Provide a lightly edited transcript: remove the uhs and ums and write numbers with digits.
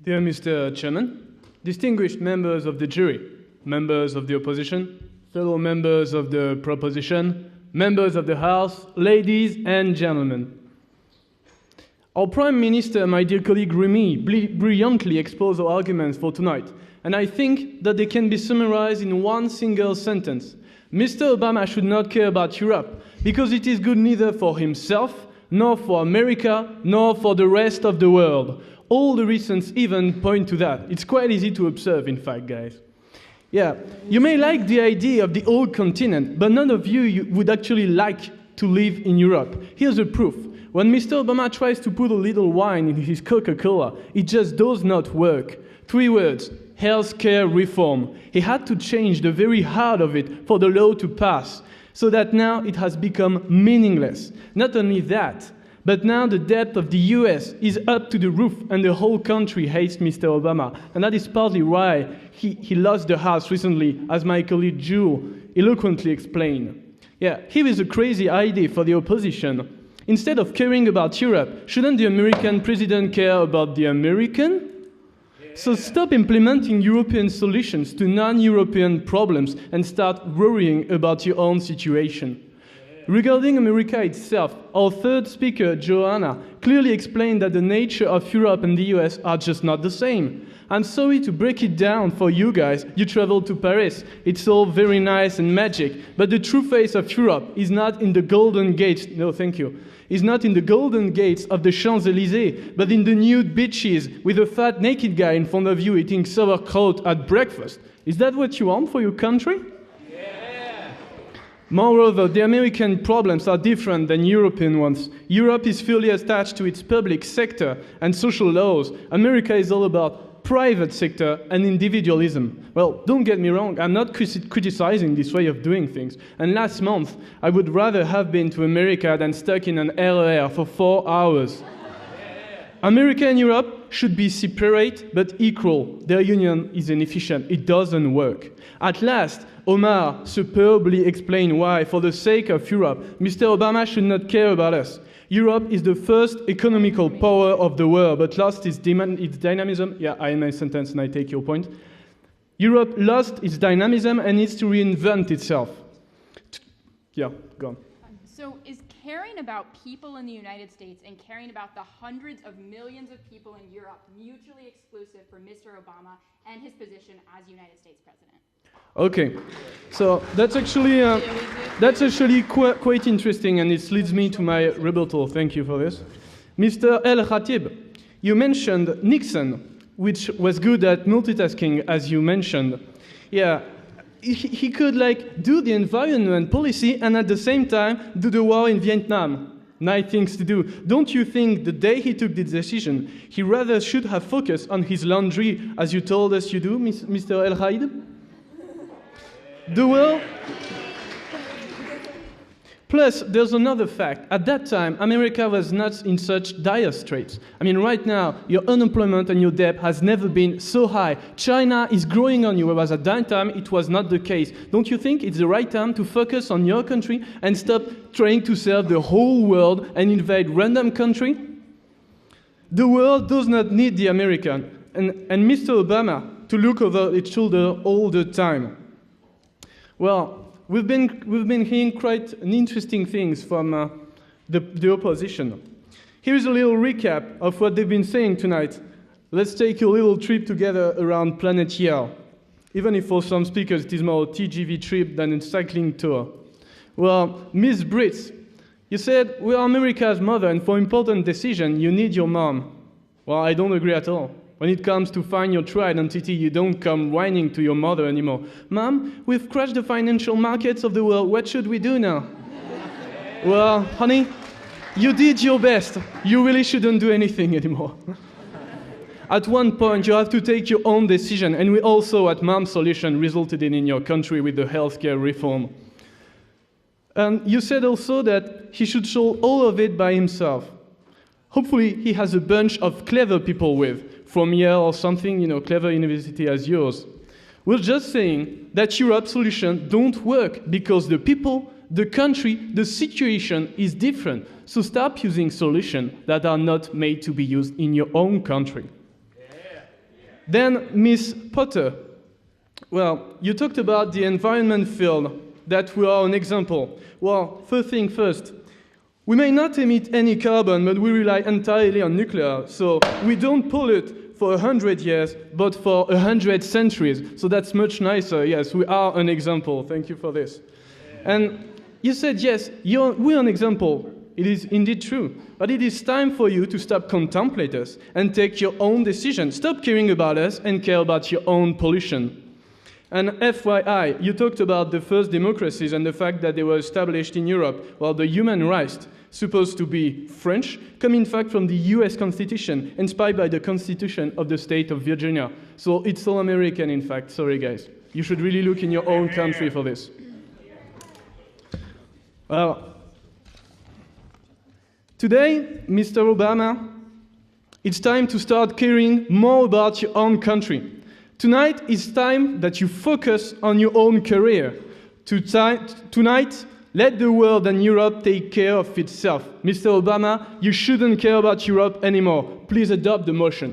Dear Mr. Chairman, distinguished members of the jury, members of the opposition, fellow members of the proposition, members of the House, ladies and gentlemen. Our Prime Minister, my dear colleague Remy, brilliantly exposed our arguments for tonight, and I think that they can be summarized in one single sentence. Mr. Obama should not care about Europe, because it is good neither for himself, nor for America, nor for the rest of the world. All the reasons even point to that. It's quite easy to observe, in fact, guys. Yeah, you may like the idea of the old continent, but none of you would actually like to live in Europe. Here's the proof. When Mr. Obama tries to put a little wine in his Coca-Cola, it just does not work. 3 words: healthcare reform. He had to change the very heart of it for the law to pass, so that now it has become meaningless. Not only that, but now the debt of the US is up to the roof and the whole country hates Mr. Obama. And that is partly why he lost the House recently, as my colleague Jules eloquently explained. Yeah, here is a crazy idea for the opposition. Instead of caring about Europe, shouldn't the American president care about the American? So stop implementing European solutions to non-European problems and start worrying about your own situation. Regarding America itself, our third speaker, Joanna, clearly explained that the nature of Europe and the US are just not the same. I'm sorry to break it down for you guys. You travel to Paris. It's all very nice and magic. But the true face of Europe is not in the golden gates. No, thank you. Is not in the golden gates of the Champs-Élysées, but in the nude beaches with a fat naked guy in front of you eating sauerkraut at breakfast. Is that what you want for your country? Moreover, the American problems are different than European ones. Europe is fully attached to its public sector and social laws. America is all about private sector and individualism. Well, don't get me wrong, I'm not criticizing this way of doing things. And last month, I would rather have been to America than stuck in an RER for 4 hours. America and Europe should be separate but equal. Their union is inefficient. It doesn't work. At last, Omar superbly explained why, for the sake of Europe, Mr. Obama should not care about us. Europe is the first economical power of the world, but lost its dynamism. Yeah, I end my sentence and I take your point. Europe lost its dynamism and needs to reinvent itself. Yeah, go on. So is caring about people in the United States and caring about the hundreds of millions of people in Europe mutually exclusive for Mr. Obama and his position as United States president? Okay, so that's actually quite interesting, and it leads me to my rebuttal. Thank you for this. Mr. El Khatib, you mentioned Nixon, which was good at multitasking, as you mentioned. Yeah, he could do the environment policy and at the same time do the war in Vietnam. Nice things to do. Don't you think the day he took this decision, he rather should have focused on his laundry, as you told us you do, Mr. El Khatib? The world. Plus, there's another fact. At that time, America was not in such dire straits. I mean, right now, your unemployment and your debt has never been so high. China is growing on you, whereas at that time, it was not the case. Don't you think it's the right time to focus on your country and stop trying to serve the whole world and invade random country? The world does not need the American and Mr. Obama to look over its shoulder all the time. Well, we've been hearing quite interesting things from the opposition. Here's a little recap of what they've been saying tonight. Let's take a little trip together around planet Yale. Even if for some speakers it is more a TGV trip than a cycling tour. Well, Ms. Brits, you said we are America's mother, and for important decisions you need your mom. Well, I don't agree at all. When it comes to find your true identity, you don't come whining to your mother anymore. Mom, we've crashed the financial markets of the world. What should we do now? Well, honey, you did your best. You really shouldn't do anything anymore. At one point, you have to take your own decision, and we also, at Mom's Solution, resulted in your country with the healthcare reform. And you said also that he should solve all of it by himself. Hopefully, he has a bunch of clever people from Yale or something, clever university as yours. We're just saying that Europe's solution don't work because the people, the country, the situation is different. So stop using solutions that are not made to be used in your own country. Then, Miss Potter, well, you talked about the environment field, that we are an example. Well, first thing first, we may not emit any carbon, but we rely entirely on nuclear. So we don't pollute for 100 years, but for 100 centuries. So that's much nicer. Yes, we are an example. Thank you for this. And you said, yes, we're an example. It is indeed true. But it is time for you to stop contemplating us and take your own decisions. Stop caring about us and care about your own pollution. And FYI, you talked about the first democracies and the fact that they were established in Europe. Well, the human rights, supposed to be French, come in fact from the US Constitution, inspired by the Constitution of the state of Virginia. So it's all American, in fact. Sorry, guys. You should really look in your own country for this. Well, today, Mr. Obama, it's time to start caring more about your own country. Tonight, it's time that you focus on your own career. Tonight, let the world and Europe take care of itself. Mr. Obama, you shouldn't care about Europe anymore. Please adopt the motion.